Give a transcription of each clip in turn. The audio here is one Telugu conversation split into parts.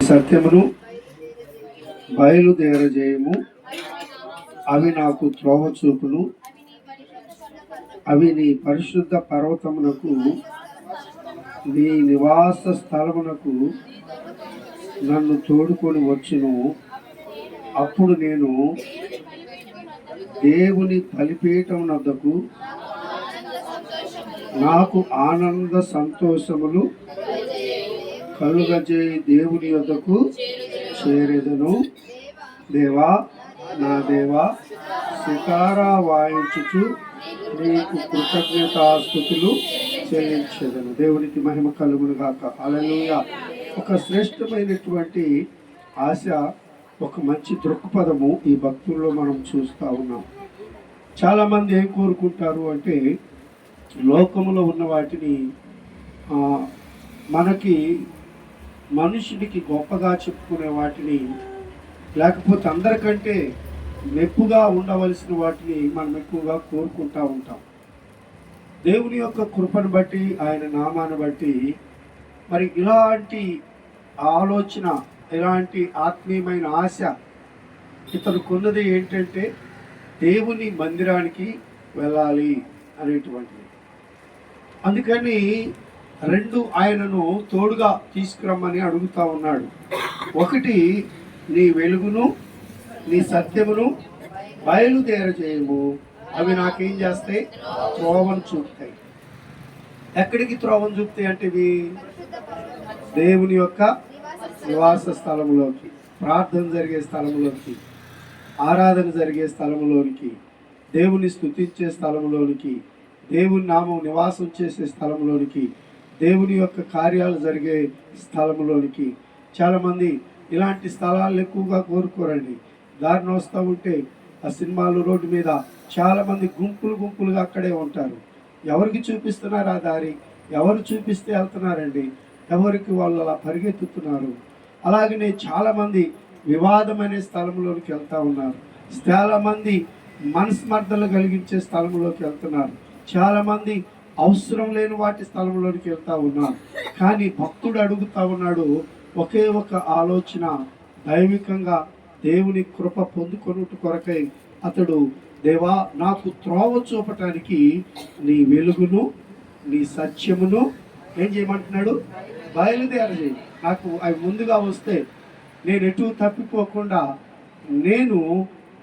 సత్యమును బయలుదేరజేయము, అవి నాకు త్రోవ చూపును. అవి నీ పరిశుద్ధ పర్వతమునకు, నీ నివాస స్థలమునకు నన్ను తోడుకొని వచ్చును. అప్పుడు నేను దేవుని బలిపీఠం వద్దకు, నాకు ఆనంద సంతోషములు కలుగజేయి దేవుని యొద్దకు చేరెదను. దేవా, నా దేవా, సితారా వాయించుచు నీకు కృతజ్ఞతాస్తుతులు చెల్లించెదను. దేవునికి మహిమ కలుగును గాక. హల్లెలూయా. ఒక శ్రేష్టమైనటువంటి ఆశ, ఒక మంచి దృక్పథము ఈ భక్తుల్లో మనం చూస్తూ ఉన్నాం. చాలామంది ఏం కోరుకుంటారు అంటే, లోకములో ఉన్న వాటిని మనకి మనుషుడికి గొప్పగా చెప్పుకునే వాటిని, లేకపోతే అందరికంటే మెప్పుగా ఉండవలసిన వాటిని మనం ఎక్కువగా కోరుకుంటూ ఉంటాం. దేవుని యొక్క కృపను బట్టి, ఆయన నామాన్ని బట్టి మరి ఇలాంటి ఆలోచన, ఇలాంటి ఆత్మీయమైన ఆశ ఇతను కొన్నది ఏంటంటే, దేవుని మందిరానికి వెళ్ళాలి అనేటువంటిది. అందుకని రెండు ఆయనను తోడుగా తీసుకురమ్మని అడుగుతా ఉన్నాడు. ఒకటి, నీ వెలుగును నీ సత్యమును బయలుదేరజేయము, అవి నాకేం చేస్తాయి? త్రోవను చూపుతాయి. ఎక్కడికి త్రోవను చూపుతాయి అంటే, ఇవి దేవుని యొక్క నివాస స్థలంలోకి, ప్రార్థన జరిగే స్థలంలోకి, ఆరాధన జరిగే స్థలంలోనికి, దేవుని స్తుతించే స్థలంలోనికి, దేవుని నామం నివాసం చేసే స్థలంలోనికి, దేవుని యొక్క కార్యాలు జరిగే స్థలంలోనికి. చాలామంది ఇలాంటి స్థలాలు ఎక్కువగా కోరుకోరండి. దారిని వస్తూ ఉంటే ఆ సినిమాలు రోడ్డు మీద చాలామంది గుంపులు గుంపులుగా అక్కడే ఉంటారు. ఎవరికి చూపిస్తున్నారు ఆ దారి? ఎవరు చూపిస్తే వెళ్తున్నారండి? ఎవరికి వాళ్ళు అలా పరిగెత్తుతున్నారు. అలాగనే చాలామంది వివాదమైన స్థలంలోకి వెళ్తూ ఉన్నారు. చాలామంది మనస్మర్ధలు కలిగించే స్థలంలోకి వెళ్తున్నారు. చాలామంది అవసరం లేని వాటి స్థలంలోకి వెళ్తూ ఉన్నారు. కానీ భక్తుడు అడుగుతూ ఉన్నాడు ఒకే ఒక ఆలోచన, దైవికంగా దేవుని కృప పొందుకొనుట కొరకై అతడు, దేవా, నాకు త్రోవ చూపటానికి నీ వెలుగును నీ సత్యమును ఏం చేయమంటున్నాడు? బయలుదేరజేయి. నాకు అవి ముందుగా వస్తే నేను ఎటు తప్పిపోకుండా నేను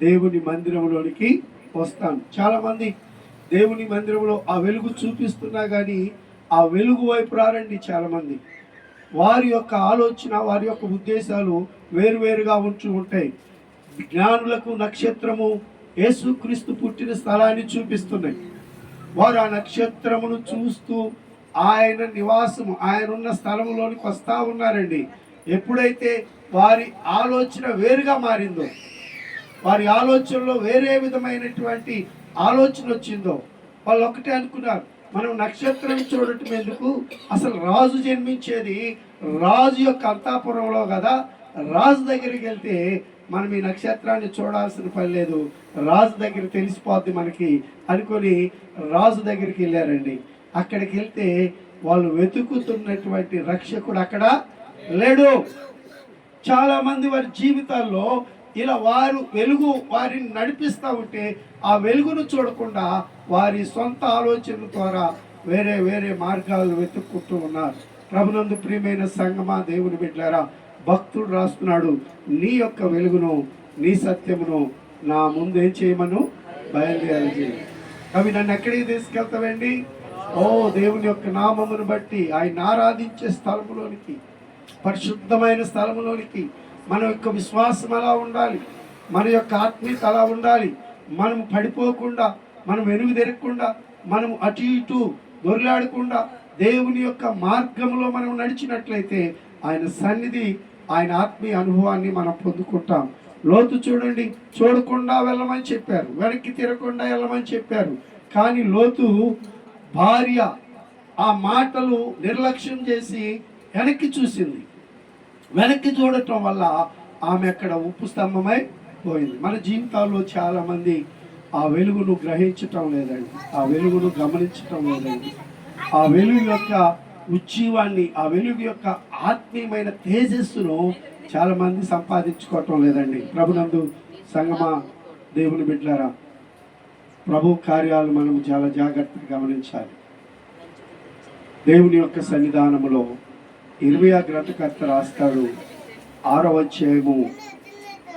దేవుని మందిరంలోనికి వస్తాను. చాలామంది దేవుని మందిరంలో ఆ వెలుగు చూపిస్తున్నా కానీ ఆ వెలుగు వైపు రారండి. చాలామంది వారి యొక్క ఆలోచన, వారి యొక్క ఉద్దేశాలు వేరువేరుగా ఉంటాయి. జ్ఞానులకు నక్షత్రము యేసుక్రీస్తు పుట్టిన స్థలాన్ని చూపిస్తున్నాయి. వారు ఆ నక్షత్రమును చూస్తూ ఆయన నివాసము, ఆయన ఉన్న స్థలంలోనికి వస్తూ ఉన్నారండి. ఎప్పుడైతే వారి ఆలోచన వేరుగా మారిందో, వారి ఆలోచనలో వేరే విధమైనటువంటి ఆలోచన వచ్చిందో, వాళ్ళు ఒకటే అనుకున్నారు, మనం నక్షత్రం చూడటం ఎందుకు? అసలు రాజు జన్మించేది రాజు యొక్క అంతఃపురంలో కదా, రాజు దగ్గరికి వెళ్తే మనం ఈ నక్షత్రాన్ని చూడాల్సిన పని లేదు, రాజు దగ్గర తెలిసిపోద్ది మనకి అనుకొని రాజు దగ్గరికి వెళ్ళారండి. అక్కడికి వెళ్తే వాళ్ళు వెతుకుతున్నటువంటి రక్షకుడు అక్కడ లేడు. చాలామంది వారి జీవితాల్లో ఇలా వారు వెలుగు వారిని నడిపిస్తూ ఉంటే ఆ వెలుగును చూడకుండా వారి సొంత ఆలోచనల ద్వారా వేరే వేరే మార్గాలు వెతుక్కుంటూ ఉన్నారు. ప్రభునందు ప్రియమైన సంగమా, దేవుని బిడ్డలారా, భక్తుడు రాస్తున్నాడు, నీ యొక్క వెలుగును నీ సత్యమును నా ముందు ఏం చేయమను? బయలుదేరి. అవి నన్ను ఎక్కడికి తీసుకెళ్తావండి? ఓ దేవుని యొక్క నామమును బట్టి ఆయన ఆరాధించే స్థలములోనికి, పరిశుద్ధమైన స్థలములోనికి. మన యొక్క విశ్వాసం అలా ఉండాలి, మన యొక్క ఆత్మీయత అలా ఉండాలి. మనం పడిపోకుండా, మనం వెనుగు తిరగకుండా, మనం అటు ఇటు దొర్లాడకుండా దేవుని యొక్క మార్గంలో మనం నడిచినట్లయితే ఆయన సన్నిధి, ఆయన ఆత్మీయ అనుభవాన్ని మనం పొందుకుంటాం. లోతు చూడండి, చూడకుండా వెళ్ళమని చెప్పారు, వెనక్కి తిరగకుండా వెళ్ళమని చెప్పారు. కానీ లోతు భార్య ఆ మాటలు నిర్లక్ష్యం చేసి వెనక్కి చూసింది. వెనక్కి చూడటం వల్ల ఆమె అక్కడ ఉప్పు స్తంభమై పోయింది. మన జీవితాల్లో చాలామంది ఆ వెలుగును గ్రహించటం లేదండి, ఆ వెలుగును గమనించటం లేదండి. ఆ వెలుగు యొక్క ఉజ్జీవాన్ని, ఆ వెలుగు యొక్క ఆత్మీయమైన తేజస్సును చాలా మంది సంపాదించుకోవటం లేదండి. ప్రభునందు సంగమా, దేవుని బిడ్డలారా, ప్రభు కార్యాలు మనం చాలా జాగ్రత్తగా గమనించాలి. దేవుని యొక్క సన్నిధానములో ఇర్మియా గ్రంథకర్త రాస్తాడు, 6వ అధ్యాయము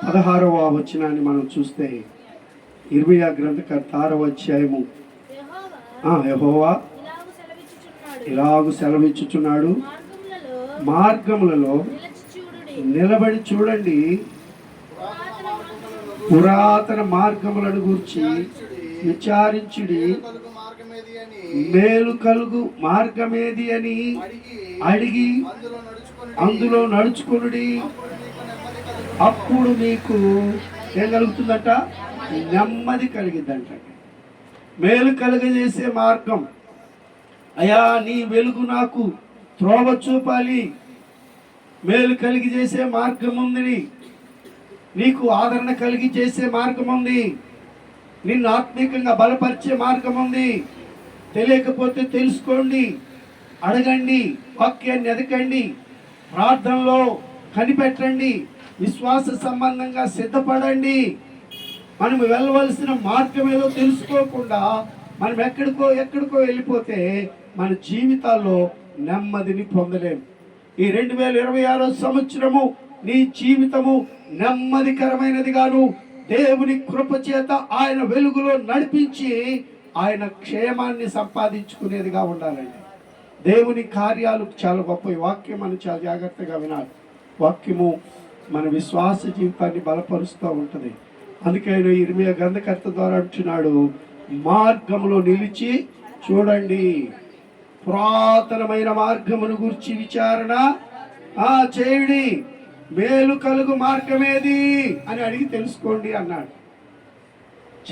16వ వచనాన్ని మనం చూస్తే, ఇర్మియా గ్రంథకర్త 6వ అధ్యాయము, యెహోవా ఇలాగు సెలవిచ్చుచున్నాడు, మార్గములలో నిలబడి చూడండి, పురాతన మార్గములను గూర్చి విచారించుడి, మేలు కలుగు మార్గమేది అని అడిగి అందులో నడుచుకునుడి, అప్పుడు మీకు ఏం కలుగుతుందట? నెమ్మది కలిగిద్దంట. మేలు కలుగజేసే మార్గం. అయా, నీ వెలుగు నాకు త్రోవ చూపాలి, మేలు కలిగి చేసే మార్గం ఉంది, నీకు ఆదరణ కలిగి చేసే మార్గం ఉంది, నిన్ను ఆత్మీయంగా బలపరిచే మార్గం ఉంది. తెలియకపోతే తెలుసుకోండి, అడగండి, వాక్యాన్ని ఎదకండి, ప్రార్థనలో కనిపెట్టండి, విశ్వాస సంబంధంగా సిద్ధపడండి. మనం వెళ్ళవలసిన మార్గం ఏదో తెలుసుకోకుండా మనం ఎక్కడికో వెళ్ళిపోతే మన జీవితాల్లో నెమ్మదిని పొందలేం. ఈ 2026 సంవత్సరము నీ జీవితము నెమ్మదికరమైనదిగాను, దేవుని కృప చేత ఆయన వెలుగులో నడిపించి ఆయన క్షేమాన్ని సంపాదించుకునేదిగా ఉండాలండి. దేవుని కార్యాలు చాలా గొప్ప. వాక్యం మనం చాలా జాగ్రత్తగా వినాలి. వాక్యము మన విశ్వాస జీవితాన్ని బలపరుస్తూ ఉంటుంది. అందుకే ఇర్మియా గ్రంథకర్త ద్వారా అంటున్నాడు, మార్గములో నిలిచి చూడండి, పురాతనమైన మార్గమును గురించి విచారణ చేయుడి, మేలు కలుగు మార్గమేది అని అడిగి తెలుసుకోండి అన్నాడు.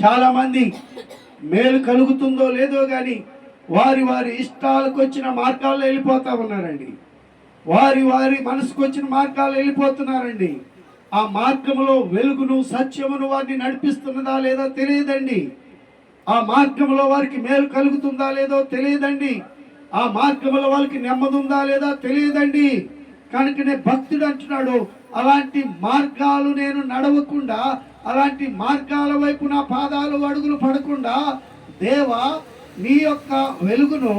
చాలా మంది మేలు కలుగుతుందో లేదో కానీ వారి ఇష్టాలకు వచ్చిన మార్గాల్లో వెళ్ళిపోతా ఉన్నారండి. వారి మనసుకు వచ్చిన మార్గాల్లో వెళ్ళిపోతున్నారండి. ఆ మార్గంలో వెలుగును సత్యమును వారిని నడిపిస్తున్నదా లేదో తెలియదండి. ఆ మార్గంలో వారికి మేలు కలుగుతుందా లేదో తెలియదండి. ఆ మార్గంలో వాళ్ళకి నెమ్మది ఉందా లేదా తెలియదండి. కనుకనే భక్తుడు అంటున్నాడు, అలాంటి మార్గాలు నేను నడవకుండా, అలాంటి మార్గాల వైపు నా పాదాలు అడుగులు పడకుండా, దేవా నీ యొక్క వెలుగును,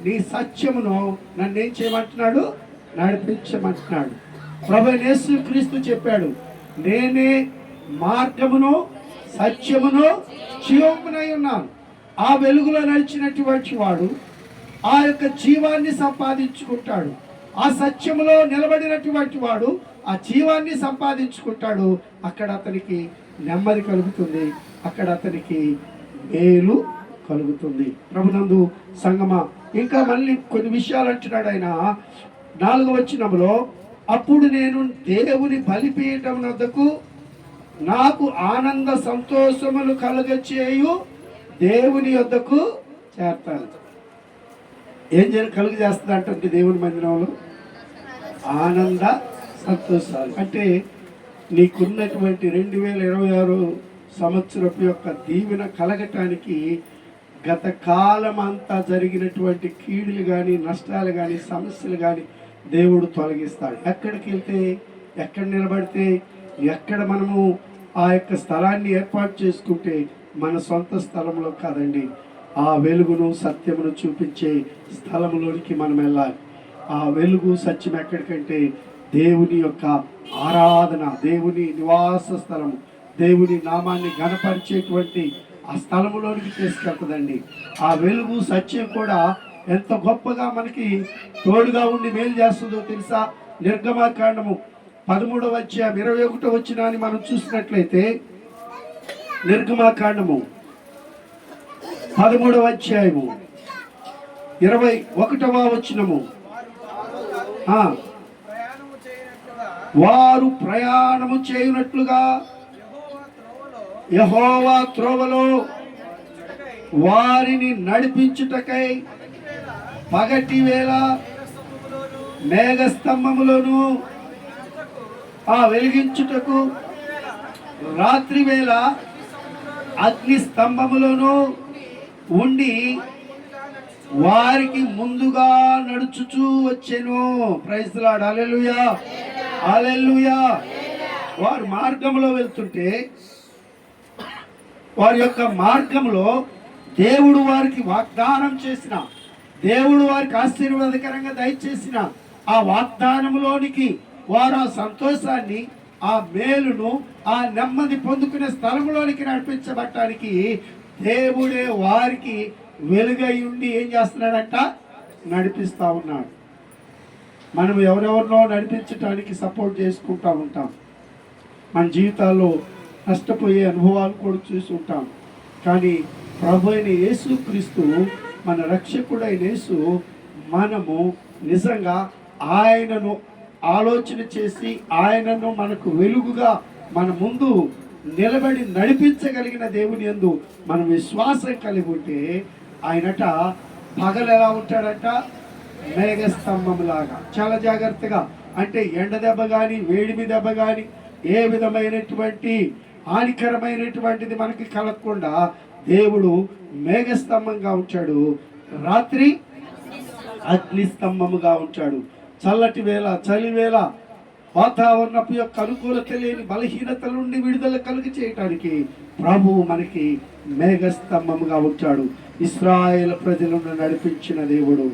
నీ సత్యమును నన్ను ఏం చేయమంటున్నాడు? నడిపించమంటున్నాడు. ప్రభువైన యేసుక్రీస్తు చెప్పాడు, నేనే మార్గమును సత్యమును జీవమునై ఉన్నాను. ఆ వెలుగులో నడిచినటువంటి వాడు ఆ యొక్క జీవాన్ని సంపాదించుకుంటాడు. ఆ సత్యములో నిలబడినటువంటి వాడు ఆ జీవాన్ని సంపాదించుకుంటాడు. అక్కడ అతనికి నెమ్మది కలుగుతుంది, అక్కడ అతనికి మేలు కలుగుతుంది. ప్రభునందు సంగమా, ఇంకా మళ్ళీ కొన్ని విషయాలు అంటున్నాడు ఆయన 4వ వచనంలో, అప్పుడు నేను దేవుని బలిపీఠం వద్దకు నాకు ఆనంద సంతోషములు కలుగచేయు దేవుని వద్దకు చేరతాను. ఏం కలుగజేస్తుంది అంటే దేవుని మందిరంలో ఆనంద సంతోషాలు. అంటే నీకున్నటువంటి 2026 సంవత్సరపు యొక్క దీవెన కలగటానికి గత కాలం అంతా జరిగినటువంటి కీడులు కానీ, నష్టాలు కానీ, సమస్యలు కానీ దేవుడు తొలగిస్తాడు. ఎక్కడికి వెళ్తే, ఎక్కడ నిలబడితే, ఎక్కడ మనము ఆ యొక్క స్థలాన్ని ఏర్పాటు చేసుకుంటే మన సొంత స్థలంలో కాదండి, ఆ వెలుగును సత్యమును చూపించే స్థలంలోనికి మనం వెళ్ళాలి. ఆ వెలుగు సత్యం ఎక్కడికంటే దేవుని యొక్క ఆరాధన, దేవుని నివాస స్థలము, దేవుని నామాన్ని ఘనపరిచేటువంటి ఆ స్థలములోనికి తీసుకెళ్తుందండి. ఆ వెలుగు సత్యం కూడా ఎంత గొప్పగా మనకి తోడుగా ఉండి మేలు చేస్తుందో తెలుసా? నిర్గమకాండము 13వ అధ్యాయం 21వ వచనాన్ని మనం చూసినట్లయితే, నిర్గమకాండము 13వ అధ్యాయము 21వ వచనము, వారు ప్రయాణము చేయునట్లుగా యెహోవా త్రోవలో వారిని నడిపించుటకై పగటి వేళ మేఘస్తంభములను వెలిగించుటకు, రాత్రి వేళ అగ్ని స్తంభములను ఉండి వారికి ముందుగా నడుచుచూ వచ్చెను. Praise the Lord. Hallelujah, hallelujah. వారు మార్గంలో వెళ్తుంటే వారి యొక్క మార్గంలో దేవుడు వారికి వాగ్దానం చేసిన, దేవుడు వారికి ఆశీర్వాదకరంగా దయచేసిన ఆ వాగ్దానంలోనికి వారు ఆ సంతోషాన్ని, ఆ మేలును, ఆ నెమ్మది పొందుకునే స్థలంలోనికి నడిపించబడటానికి దేవుడే వారికి వెలుగై ఉండి ఏం చేస్తున్నాడంట? నడిపిస్తూ ఉన్నాడు. మనం ఎవరెవరినో నడిపించడానికి సపోర్ట్ చేసుకుంటూ ఉంటాం. మన జీవితాల్లో నష్టపోయే అనుభవాలు కూడా చూసి ఉంటాం. కానీ ప్రభు అయిన యేసు క్రీస్తు, మన రక్షకుడైన యేసు, మనము నిజంగా ఆయనను ఆలోచన చేసి ఆయనను మనకు వెలుగుగా మన ముందు నిలబడి నడిపించగలిగిన దేవుని యందు మనం విశ్వాసం కలిగి ఉంటే ఆయనట పగలు ఎలా ఉంటాడంట? మేఘస్తంభం లాగా. చాలా జాగ్రత్తగా, అంటే ఎండ దెబ్బ కానీ వేడిమి దెబ్బ కానీ ఏ విధమైనటువంటి హానికరమైనటువంటిది మనకి కలగకుండా దేవుడు మేఘస్తంభంగా ఉంచాడు, రాత్రి అగ్నిస్తంభముగా ఉంచాడు. చల్లటి వేళ, చలి వేళ, వాతావరణపు యొక్క అనుకూలత లేని బలహీనతల నుండి విడుదల కలుగ చేయటానికి ప్రభువు మనకి మేఘస్తంభముగా ఉంచాడు. ఇశ్రాయేలు ప్రజలను నడిపించిన దేవుడు,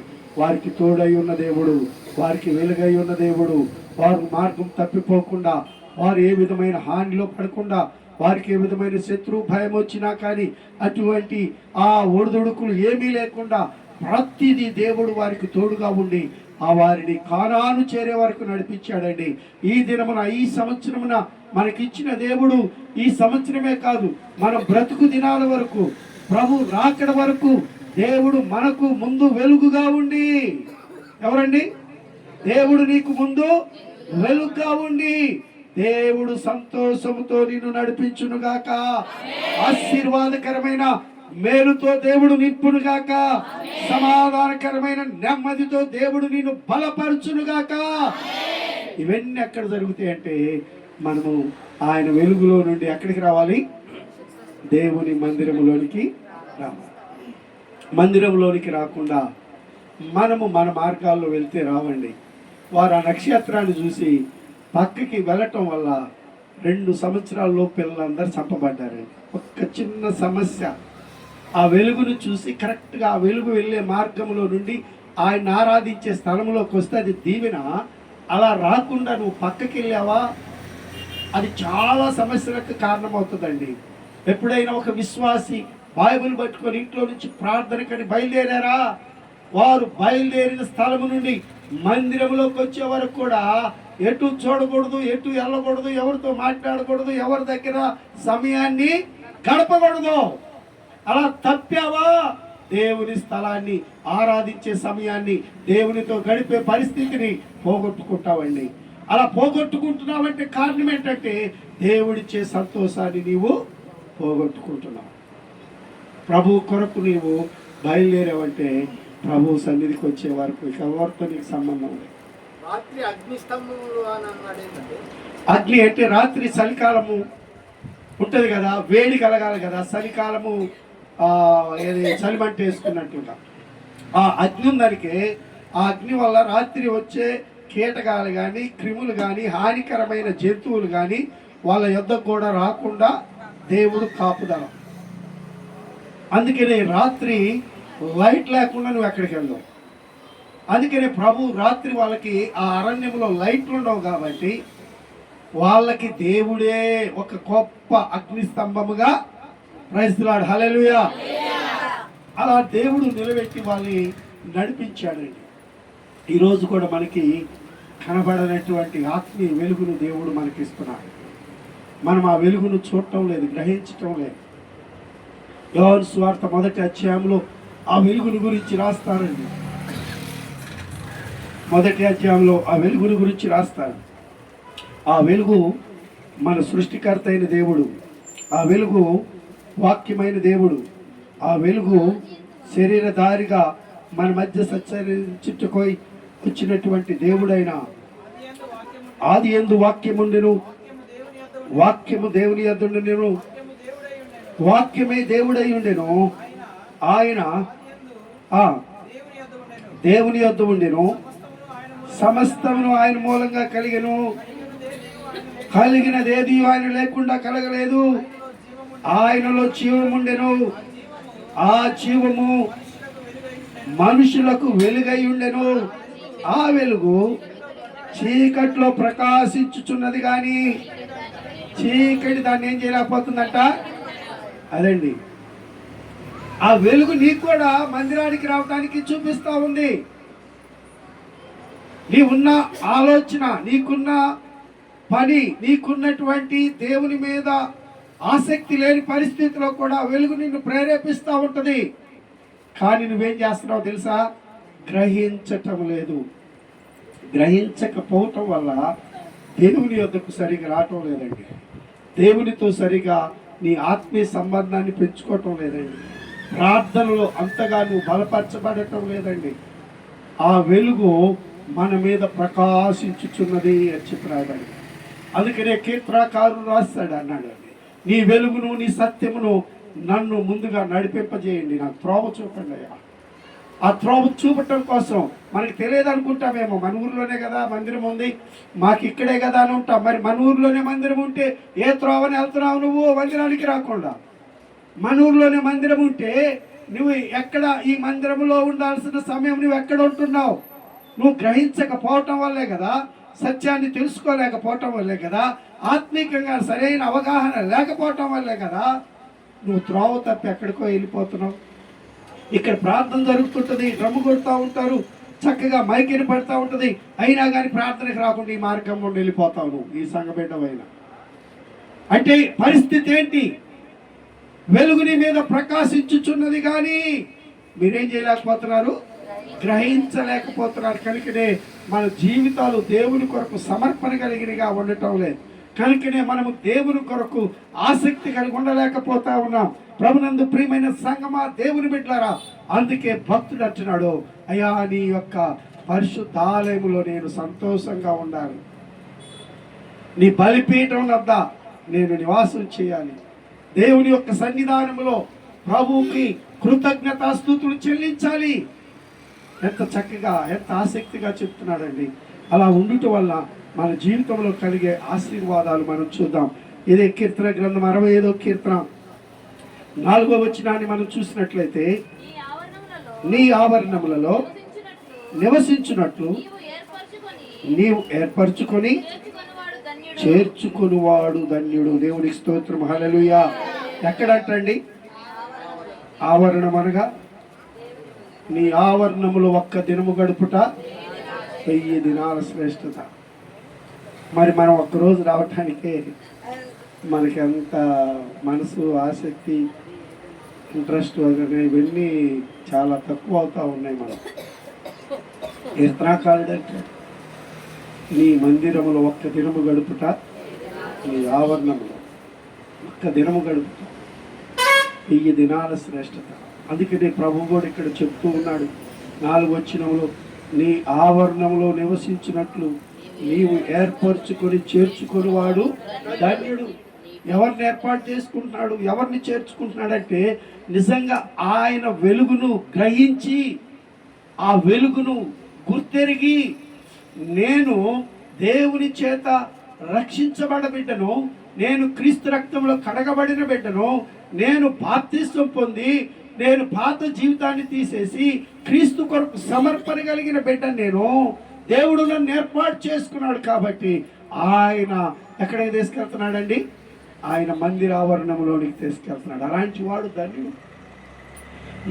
వారికి తోడై ఉన్న దేవుడు, వారికి వెలుగై ఉన్న దేవుడు. వారు మార్గం తప్పిపోకుండా, వారు ఏ విధమైన హానిలో పడకుండా, వారికి ఏ విధమైన శత్రు భయం వచ్చినా కానీ అటువంటి ఆ ఒడిదుడుకులు ఏమీ లేకుండా ప్రతిదీ దేవుడు వారికి తోడుగా ఉండి ఆ వారిని కానాను చేరే వరకు నడిపించాడండి. ఈ దినమున, ఈ సంవత్సరమున మనకిచ్చిన దేవుడు ఈ సంవత్సరమే కాదు, మన బ్రతుకు దినాల వరకు, ప్రభు రాకడ వరకు దేవుడు మనకు ముందు వెలుగుగా ఉండి, ఎవరండి? దేవుడు నీకు ముందు వెలుగుగా ఉండి దేవుడు సంతోషముతో నిన్ను నడిపించునుగాక. ఆశీర్వాదకరమైన మేలుతో దేవుడు నింపునుగాక. సమాధానకరమైన నెమ్మదితో దేవుడు నిన్ను బలపరచునుగాక. ఇవన్నీ ఎక్కడ జరుగుతాయంటే మనము ఆయన వెలుగులో నుండి ఎక్కడికి రావాలి? దేవుని మందిరంలోనికి రావాలి. మందిరంలోనికి రాకుండా మనము మన మార్గాల్లో వెళ్తే రావండి. వారు ఆ నక్షత్రాన్ని చూసి పక్కకి వెళ్ళటం వల్ల 2 సంవత్సరాల్లో పిల్లలందరూ చంపబడ్డారండి. ఒక్క చిన్న సమస్య, ఆ వెలుగును చూసి కరెక్ట్గా ఆ వెలుగు వెళ్ళే మార్గంలో నుండి ఆయన ఆరాధించే స్థలంలోకి వస్తే అది దీవెన. అలా రాకుండా నువ్వు పక్కకి వెళ్ళావా, అది చాలా సమస్యలకు కారణమవుతుందండి. ఎప్పుడైనా ఒక విశ్వాసి బైబిల్ పట్టుకొని ఇంట్లో నుంచి ప్రార్థనకని బయలుదేరారా, వారు బయలుదేరిన స్థలము నుండి మందిరంలోకి వచ్చే వరకు కూడా ఎటు చూడకూడదు, ఎటు వెళ్ళకూడదు, ఎవరితో మాట్లాడకూడదు, ఎవరి దగ్గర సమయాన్ని గడపకూడదు. అలా తప్పావా, దేవుని స్థలాన్ని, ఆరాధించే సమయాన్ని, దేవునితో గడిపే పరిస్థితిని పోగొట్టుకుంటావండి. అలా పోగొట్టుకుంటున్నావంటే కారణం ఏంటంటే దేవుడిచ్చే సంతోషాన్ని నీవు పోగొట్టుకుంటున్నావు. ప్రభు కొరకు నీవు బయలుదేరావంటే ప్రభు సన్నిధికి వచ్చే వరకు ఎవరితో నీకు సంబంధం లేదు. అగ్ని అంటే రాత్రి చలికాలము ఉంటుంది కదా, వేడి కలగాలి కదా, చలికాలము ఏది చలిమంట వేసుకున్నట్టుగా ఆ అగ్ని ఉందనికే ఆ అగ్ని వల్ల రాత్రి వచ్చే కీటకాలు కానీ, క్రిములు కానీ, హానికరమైన జంతువులు కానీ వాళ్ళ యొద్దకు కూడా రాకుండా దేవుడు కాపుదల. అందుకనే రాత్రి లైట్ లేకుండా నువ్వు ఎక్కడికి వెళ్దావు. అందుకనే ప్రభు రాత్రి వాళ్ళకి ఆ అరణ్యంలో లైట్లు ఉండవు కాబట్టి వాళ్ళకి దేవుడే ఒక గొప్ప అగ్ని స్తంభముగా, ప్రైజ్ ది లార్డ్, హల్లెలూయా, అలా దేవుడు నిలబెట్టి వాళ్ళని నడిపించాడండి. ఈరోజు కూడా మనకి కనబడనటువంటి ఆత్మీయ వెలుగును దేవుడు మనకి ఇస్తున్నాడు. మనం ఆ వెలుగును చూడటం లేదు, గ్రహించటం లేదు. యోహాను సువార్త 1వ అధ్యాయంలో ఆ వెలుగుని గురించి రాస్తారండి. 1వ అధ్యాయంలో ఆ వెలుగుని గురించి రాస్తారు. ఆ వెలుగు మన సృష్టికర్త అయిన దేవుడు, ఆ వెలుగు వాక్యమైన దేవుడు, ఆ వెలుగు శరీరధారిగా మన మధ్య సంచరించుటకోయి వచ్చినటువంటి దేవుడైన ఆది యందు వాక్యముండెను, వాక్యము దేవుని యొద్ద, వాక్యమే దేవుడై ఉండెను. ఆయన దేవుని యొద్ద ఉండెను, సమస్తమును ఆయన మూలంగా కలిగెను. కలిగినదేది ఆయన లేకుండా కలగలేదు. ఆయనలో జీవముండెను, ఆ జీవము మనుషులకు వెలుగై ఉండెను. ఆ వెలుగు చీకట్లో ప్రకాశించుచున్నది కానీ చీకటి దాన్ని ఏం చేయలేకపోతుందంట. అదండి, ఆ వెలుగు నీకు కూడా మందిరానికి రావడానికి చూపిస్తా ఉంది. నీవున్న ఆలోచన, నీకున్న పని, నీకున్నటువంటి దేవుని మీద ఆసక్తి లేని పరిస్థితిలో కూడా వెలుగు నిన్ను ప్రేరేపిస్తూ ఉంటుంది. కానీ నువ్వేం చేస్తున్నావు తెలుసా? గ్రహించటం లేదు. గ్రహించకపోవటం వల్ల దేవుని యొద్దకు సరిగా రావటం లేదండి. దేవునితో సరిగా నీ ఆత్మీయ సంబంధాన్ని పెంచుకోవటం లేదండి. ప్రార్థనలో అంతగా నువ్వు బలపరచబడటం లేదండి. ఆ వెలుగు మన మీద ప్రకాశించుచున్నది అని చెప్పి రాయబడి, అందుకనే కీర్తనకారుడు రాస్తాడు, అన్నాడు, నీ వెలుగును నీ సత్యమును నన్ను ముందుగా నడిపింపజేయండి, నాకు త్రోవ చూపండి అయ్యా. ఆ త్రోవ చూపటం కోసం మనకి తెలియదు అనుకుంటామేమో, మన ఊర్లోనే కదా మందిరం ఉంది, మాకు ఇక్కడే కదా అని ఉంటాం. మరి మన ఊర్లోనే మందిరం ఉంటే ఏ త్రోవని వెళ్తున్నావు నువ్వు మందిరానికి రాకుండా? మన ఊర్లోనే మందిరం ఉంటే నువ్వు ఎక్కడ ఈ మందిరంలో ఉండాల్సిన సమయం నువ్వు ఎక్కడ ఉంటున్నావు? నువ్వు గ్రహించకపోవటం వల్లే కదా, సత్యాన్ని తెలుసుకోలేకపోవటం వల్లే కదా, ఆత్మీయంగా సరైన అవగాహన లేకపోవటం వల్లే కదా నువ్వు త్రోవ తప్పి ఎక్కడికో వెళ్ళిపోతున్నావు. ఇక్కడ ప్రార్థన జరుగుతుంటుంది, డ్రమ్ము కొడుతూ ఉంటారు, చక్కగా మైకిని పడుతూ ఉంటుంది, అయినా కానీ ప్రార్థనకు రాకుండా ఈ మార్గం నుండి వెళ్ళిపోతావు నువ్వు, ఈ సంఘబిడ్డవైనా. అంటే పరిస్థితి ఏంటి? వెలుగుని మీద ప్రకాశించుచున్నది కానీ మీరేం చేయలేకపోతున్నారు, గ్రహించలేకపోతున్నారు. కనుకనే మన జీవితాలు దేవుని కొరకు సమర్పణ కలిగినగా ఉండటం లేదు. కనుకనే మనము దేవుని కొరకు ఆసక్తి కలిగి ఉండలేకపోతా ఉన్నాం. ప్రభునందు ప్రియమైన సంగమా, దేవుని బిడ్డలారా, అందుకే భక్తుడు అంటున్నాడు, అయ్యా నీ యొక్క పరిశుద్ధ ఆలయములో నేను సంతోషంగా ఉండాలి, నీ బలిపీఠం వద్ద నేను నివాసం చేయాలి, దేవుని యొక్క సన్నిధానములో ప్రభువుకి కృతజ్ఞతాస్తుతులు చెల్లించాలి. ఎంత చక్కగా, ఎంత ఆసక్తిగా చెప్తున్నాడండి. అలా ఉండుట వల్ల మన జీవితంలో కలిగే ఆశీర్వాదాలు మనం చూద్దాం. ఇదే కీర్తన గ్రంథం 65వ కీర్తన 4వ వచనాన్ని మనం చూసినట్లయితే, నీ ఆవరణములలో నివసించున్నట్లు నీవు ఏర్పరచుకొని చేర్చుకునివాడు ధన్యుడు. దేవునికి స్తోత్రం, హల్లెలూయా. ఎక్కడంటండి ఆవరణం అనగా? నీ ఆవరణములో ఒక్క దినము గడుపుట 1000 దినాల శ్రేష్టత. మరి మనం ఒక్కరోజు రావటానికే మనకి అంత మనసు, ఆసక్తి, ఇంట్రెస్ట్ ఇవన్నీ చాలా తక్కువ అవుతూ ఉన్నాయి. మనం కీర్తనాకారుడంటే నీ మందిరములో ఒక్క దినము గడుపుట, నీ ఆవరణములో ఒక్క దినము గడుపుట 1000 దినాల శ్రేష్టత. అందుకనే ప్రభు కూడా ఇక్కడ చెప్తూ ఉన్నాడు 4వ వచనంలో, నీ ఆవరణంలో నివసించినట్లు నీవు ఏర్పరచుకొని చేర్చుకొని వాడు ధన్యుడు. ఎవరిని ఏర్పాటు చేసుకుంటున్నాడు, ఎవరిని చేర్చుకుంటున్నాడంటే నిజంగా ఆయన వెలుగును గ్రహించి, ఆ వెలుగును గుర్తెరిగి, నేను దేవుని చేత రక్షించబడ బిడ్డను, నేను క్రీస్తు రక్తంలో కడగబడిన బిడ్డను, నేను బాప్తిస్మం పొంది నేను పాత జీవితాన్ని తీసేసి క్రీస్తు కొరకు సమర్పణ కలిగిన బిడ్డ, నేను దేవుడు నన్ను ఏర్పాటు చేసుకున్నాడు. కాబట్టి ఆయన ఎక్కడికి తీసుకెళ్తున్నాడండి? ఆయన మందిరావరణంలోనికి తీసుకెళ్తున్నాడు. అలాంటి వాడు ధన్యుడు.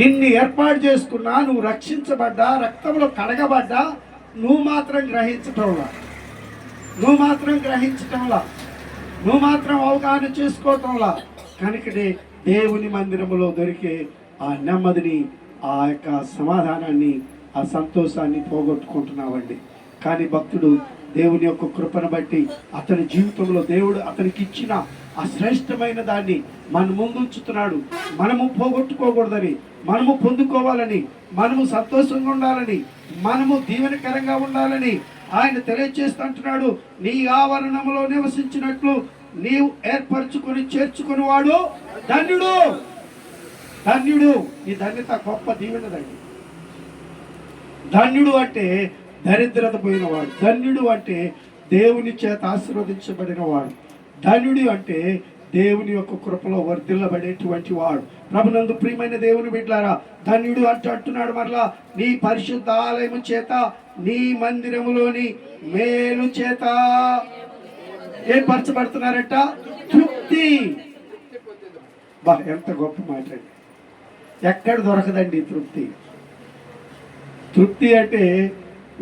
నిన్ను ఏర్పాటు చేసుకున్నా, నువ్వు రక్షించబడ్డా, రక్తంలో కడగబడ్డా, నువ్వు మాత్రం గ్రహించటంలా, నువ్వు మాత్రం అవగాహన చేసుకోవటంలా. కనుకనే దేవుని మందిరంలో దొరికే ఆ నెమ్మదిని, ఆ యొక్క సమాధానాన్ని, ఆ సంతోషాన్ని పోగొట్టుకుంటున్నావండి. కానీ భక్తుడు దేవుని యొక్క కృపను బట్టి అతని జీవితంలో దేవుడు అతనికి ఇచ్చిన ఆ శ్రేష్టమైన దాన్ని మన ముందు ఉంచుతున్నాడు. మనము పోగొట్టుకోకూడదని, మనము పొందుకోవాలని, మనము సంతోషంగా ఉండాలని, మనము దీవెనకరంగా ఉండాలని ఆయన తెలియజేస్తుంటున్నాడు. నీ ఆవరణంలో నివసించినట్లు నీవు ఏర్పరచుకొని చేర్చుకుని వాడు ధన్యుడు. ధన్యుడు. ఈ ధన్యత గొప్ప దీవెనదండి. ధన్యుడు అంటే దరిద్రత పోయినవాడు, ధన్యుడు అంటే దేవుని చేత ఆశీర్వదించబడిన వాడు, ధన్యుడు అంటే దేవుని యొక్క కృపలో వర్ధిల్లబడేటువంటి వాడు. ప్రభునందు ప్రియమైన దేవుని బిడ్డలారా, ధన్యుడు అంటున్నాడు మరలా, నీ పరిశుద్ధ ఆలయము చేత, నీ మందిరములోని మేలు చేత ఏం పరచబడుతున్నారట? తృప్తి. బా, ఎంత గొప్ప మాట అండి. ఎక్కడ దొరకదండి తృప్తి. తృప్తి అంటే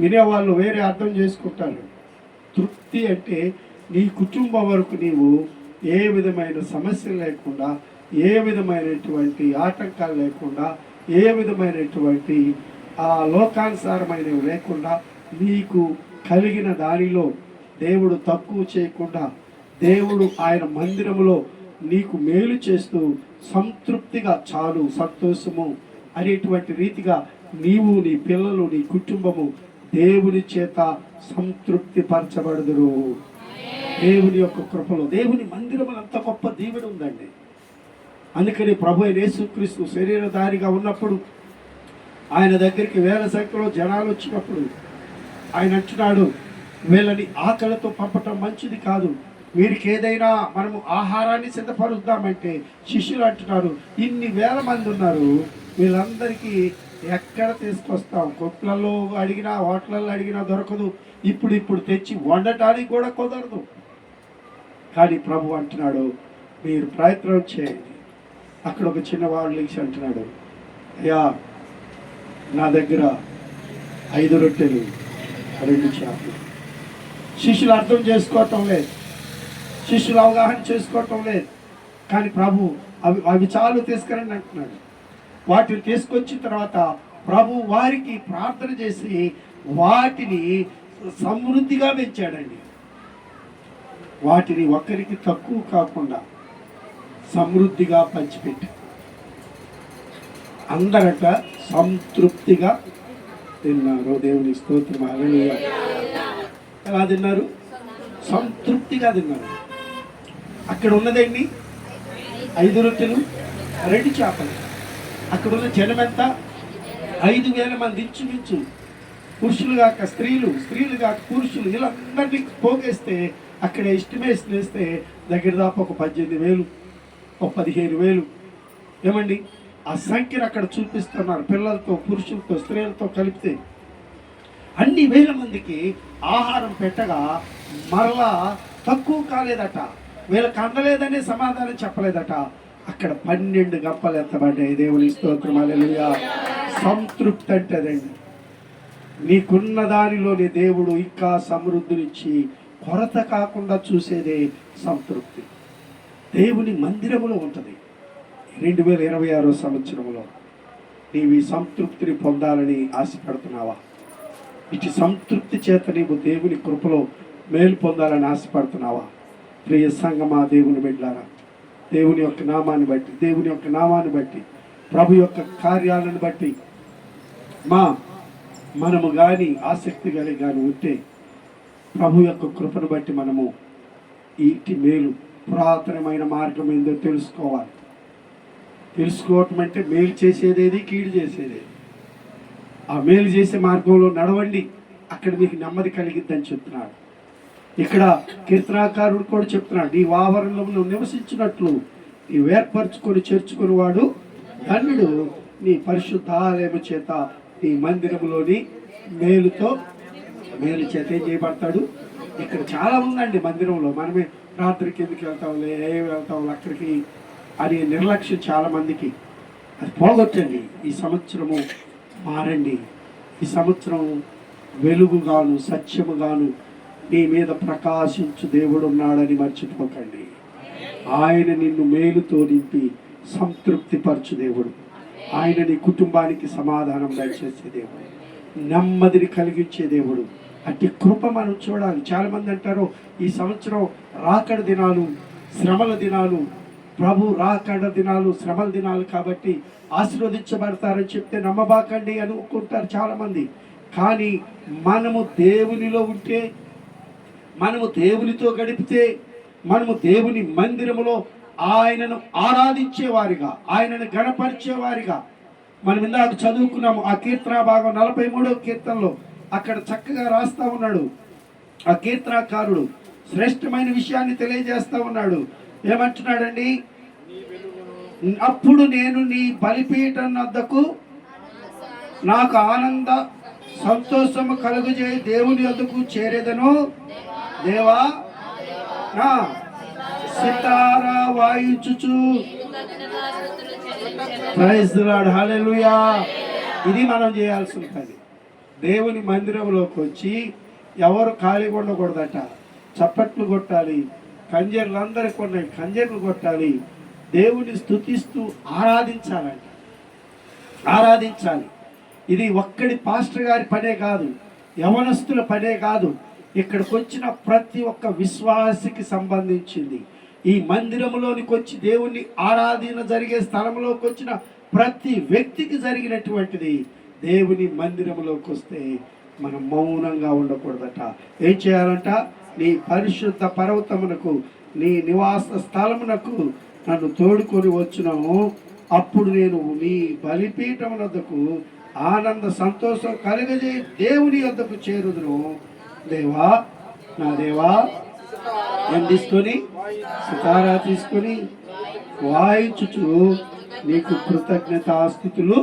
వినేవాళ్ళు వేరే అర్థం చేసుకుంటారు. తృప్తి అంటే నీ కుటుంబం వరకు నీవు ఏ విధమైన సమస్యలు లేకుండా, ఏ విధమైనటువంటి ఆటంకాలు లేకుండా, ఏ విధమైనటువంటి లోకానుసారమైనవి లేకుండా, నీకు కలిగిన దానిలో దేవుడు తక్కువ చేయకుండా, దేవుడు ఆయన మందిరములో నీకు మేలు చేస్తూ సంతృప్తిగా చాలు, సంతోషము అనేటువంటి రీతిగా నీవు, నీ పిల్లలు, నీ కుటుంబము దేవుని చేత సంతృప్తి పరచబడుదురు. దేవుని యొక్క కృపలో దేవుని మందిరములు అంత గొప్ప దీవెన ఉందండి. అందుకని ప్రభు అయిన యేసుక్రీస్తు శరీరధారిగా ఉన్నప్పుడు, ఆయన దగ్గరికి వేల సంఖ్యలో జనాలు వచ్చినప్పుడు ఆయన అంటున్నాడు, వీళ్ళని ఆకలితో పంపటం మంచిది కాదు, వీరికి ఏదైనా మనము ఆహారాన్ని సిద్ధపరుద్దామంటే శిష్యులు అంటున్నారు, ఇన్ని వేల మంది ఉన్నారు, వీళ్ళందరికీ ఎక్కడ తీసుకొస్తాం? కొట్లలో అడిగినా, హోటళ్ళల్లో అడిగినా దొరకదు, ఇప్పుడు తెచ్చి వండటానికి కూడా కుదరదు. కానీ ప్రభు అంటున్నాడు, మీరు ప్రయత్నం చేయండి. అక్కడ ఒక చిన్నవాడు లేచి అంటున్నాడు, అయ్యా నా దగ్గర 5 రొట్టెలు 2 చేపలు. శిష్యులు అర్థం చేసుకోవటం లేదు, శిష్యులు అవగాహన చేసుకోవటం లేదు. కానీ ప్రభు అవి చాలు తీసుకురండి అంటున్నాడు. వాటిని తీసుకొచ్చిన తర్వాత ప్రభు వారికి ప్రార్థన చేసి వాటిని సమృద్ధిగా పెంచాడండి. వాటిని ఒక్కరికి తక్కువ కాకుండా సమృద్ధిగా పంచిపెట్టి అందరట సంతృప్తిగా తిన్నారు. దేవుని స్తోత్రం. హల్లెలూయా. ఎలా తిన్నారు? సంతృప్తిగా తిన్నారు. అక్కడ ఉన్నదండి 5 రొట్టెలు 2 చేపలు. అక్కడ ఉన్న జనం ఎంత? 5,000 మంది ఇంచుమించు. పురుషులు కాక స్త్రీలు, స్త్రీలు కాక పురుషులు, వీళ్ళందరినీ పోగేస్తే అక్కడ ఎస్టిమేషన్ వేస్తే దగ్గర దాకా ఒక 18,000, ఒక 15,000. ఏమండి, ఆ సంఖ్యను అక్కడ చూపిస్తున్నారు. పిల్లలతో, పురుషులతో, స్త్రీలతో కలిపితే అన్ని వేల మందికి ఆహారం పెట్టగా మరలా తక్కువ కాలేదట, వీళ్ళకి అందలేదనే సమాధానం చెప్పలేదట. అక్కడ 12 గంపలు ఎత్తబడ్డాయి. దేవుని స్తోత్రం. హల్లెలూయా. సంతృప్తి అంటేదండి, నీకున్న దానిలోని దేవుడు ఇంకా సమృద్ధినిచ్చి కొరత కాకుండా చూసేదే సంతృప్తి. దేవుని మందిరములో ఉంటుంది. 2026 సంవత్సరంలో నీవు ఈ సంతృప్తిని పొందాలని ఆశపడుతున్నావా? ఇటు సంతృప్తి చేత నీవు దేవుని కృపలో మేలు పొందాలని ఆశపడుతున్నావా? ప్రియ సంగమా, దేవుని బిడ్డలారా, దేవుని యొక్క నామాన్ని బట్టి ప్రభు యొక్క కార్యాలను బట్టి మనము కానీ ఆసక్తి కలిగి కానీ ఉంటే ప్రభు యొక్క కృపను బట్టి మనము ఈటి మేలు, పురాతనమైన మార్గం ఏందో తెలుసుకోవాలి. తెలుసుకోవటం అంటే మేలు చేసేదేది, కీడు చేసేదేది. ఆ మేలు చేసే మార్గంలో నడవండి, అక్కడ మీకు నెమ్మది కలిగిద్దని చెప్తున్నాడు. ఇక్కడ కీర్తనాకారుడు కూడా చెప్తున్నాడు, నీ ఆవరణలో నువ్వు నివసించినట్లు నీవు ఏర్పరచుకొని చేర్చుకుని వాడు ధన్యుడు, నీ పరిశుద్ధ ఆలయము చేత నీ మందిరములోని మేలు చేత ఏం చేయబడతాడు. ఇక్కడ చాలా ఉందండి మందిరంలో. మనమే రాత్రికి ఎందుకు వెళ్తాం అక్కడికి అని నిర్లక్ష్యం చాలా మందికి. అది పోగొట్టండి. ఈ సంవత్సరము మారండి. ఈ సంవత్సరం వెలుగుగాను సత్యముగాను నీ మీద ప్రకాశించు దేవుడు ఉన్నాడని మర్చిపోకండి. ఆయన నిన్ను మేలుతో నింపి సంతృప్తిపరచు దేవుడు. ఆయన నీ కుటుంబానికి సమాధానం దయచేసే దేవుడు, నెమ్మదిని కలిగించే దేవుడు. అట్టి కృప మనం చూడాలి. చాలామంది అంటారు, ఈ సంవత్సరం రాకడ దినాలు, శ్రమల దినాలు, ప్రభు రాకడ దినాలు, శ్రమల దినాలు కాబట్టి ఆశీర్వదించబడతారని చెప్తే నమ్మబాకండి అనుకుంటారు చాలామంది. కానీ మనము దేవునిలో ఉంటే, మనము దేవునితో గడిపితే, మనము దేవుని మందిరములో ఆయనను ఆరాధించేవారిగా, ఆయనను గణపరిచేవారిగా, మనం ఇందాక చదువుకున్నాము ఆ కీర్తన భాగం 43వ కీర్తనలో అక్కడ చక్కగా రాస్తా ఉన్నాడు. ఆ కీర్తనాకారుడు శ్రేష్టమైన విషయాన్ని తెలియజేస్తా ఉన్నాడు. ఏమంటున్నాడండి? అప్పుడు నేను నీ బలిపీఠం వద్దకు నాకు ఆనంద సంతోషము కలుగజేయి దేవుని వద్దకు చేరేదను. దేవా నా సితారా వాయించుచు. ప్రైజ్ ది లార్డ్, హల్లెలూయా. ఇది మనం చేయాల్సి ఉంటుంది. దేవుని మందిరంలోకి వచ్చి ఎవరు ఖాళీగా ఉండకూడదట. చప్పట్లు కొట్టాలి, కంజర్లందరికీ ఉన్నాయి, కంజర్లు కొట్టాలి, దేవుని స్తుతిస్తూ ఆరాధించాలంట. ఆరాధించాలి. ఇది ఒక్కడి పాస్టర్ గారి పనే కాదు, యవనస్తుల పనే కాదు, ఇక్కడికి వచ్చిన ప్రతి ఒక్క విశ్వాసికి సంబంధించింది. ఈ మందిరంలోనికి వచ్చి దేవుణ్ణి ఆరాధన జరిగే స్థలంలోకి వచ్చిన ప్రతి వ్యక్తికి జరిగినటువంటిది. దేవుని మందిరంలోకి వస్తే మనం మౌనంగా ఉండకూడదట. ఏం చేయాలంట? నీ పరిశుద్ధ పర్వతమునకు, నీ నివాస స్థలమునకు నన్ను తోడుకొని వచ్చును. అప్పుడు నేను నీ బలిపీఠం వద్దకు ఆనంద సంతోషం కలుగజే దేవుని వద్దకు చేరుదును. దేవా నా దేవా, నేను తీసుకొని సితారా తీసుకొని వాయించుచు నీకు కృతజ్ఞతాస్థుతులు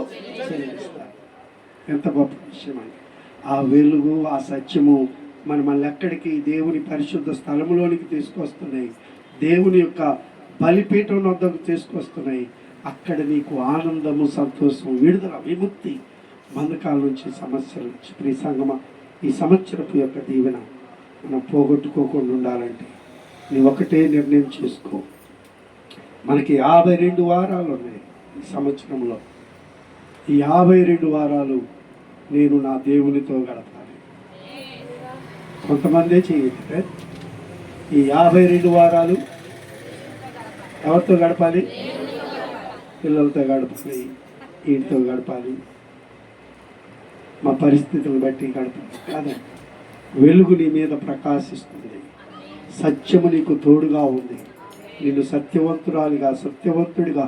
చెల్లిస్తాను. ఎంత గొప్ప విషయం అండి. ఆ వెలుగు, ఆ సత్యము మనల్ని ఎక్కడికి? దేవుని పరిశుద్ధ స్థలములోనికి తీసుకొస్తున్నాయి. దేవుని యొక్క బలిపీఠం వద్దకు తీసుకొస్తున్నాయి. అక్కడ నీకు ఆనందము, సంతోషం, విడుదల, విముక్తి, బంధకాల నుంచి, సమస్యల నుంచి. ప్రియ సంగమా, ఈ సంవత్సరపు యొక్క దీవెన మనం పోగొట్టుకోకుండా ఉండాలంటే నీ ఒకటే నిర్ణయం చేసుకో. మనకి 52 వారాలు ఉన్నాయి ఈ సంవత్సరంలో. ఈ 52 వారాలు నేను నా దేవునితో గడపాలి. కొంతమందే చేయదు. ఈ 52 వారాలు ఎవరితో గడపాలి? పిల్లలతో గడపాలి, ఇంటితో గడపాలి, మా పరిస్థితులను బట్టి గడపాలి కాదండి. వెలుగు నీ మీద ప్రకాశిస్తుంది, సత్యము నీకు తోడుగా ఉంది, నిన్ను సత్యవంతురాలిగా, సత్యవంతుడిగా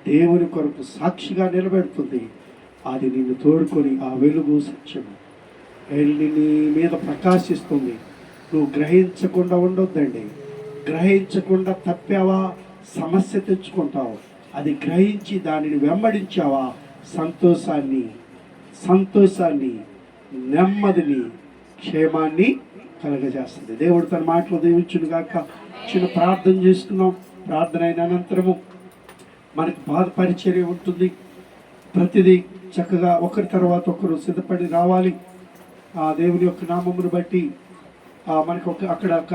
దేవుని కొరకు సాక్షిగా నిలబెడుతుంది. అది నిన్ను తోడుకొని ఆ వెలుగు, సత్యము వెళ్ళి నీ మీద ప్రకాశిస్తుంది. నువ్వు గ్రహించకుండా ఉండొద్దండి. గ్రహించకుండా తప్పావా, సమస్య తెచ్చుకుంటావు. అది గ్రహించి దానిని వెంబడించావా, సంతోషాన్ని, నెమ్మదిని, క్షేమాన్ని కలగజేస్తుంది. దేవుడు తన మాటలు దీవించును గాక. చిన్న ప్రార్థన చేసుకున్నాం. ప్రార్థన అయిన అనంతరము మనకి బాధ పరిచర్య ఉంటుంది. ప్రతిదీ చక్కగా ఒకరి తర్వాత ఒకరు సిద్ధపడి రావాలి. ఆ దేవుని యొక్క నామమును బట్టి మనకు అక్కడ ఒక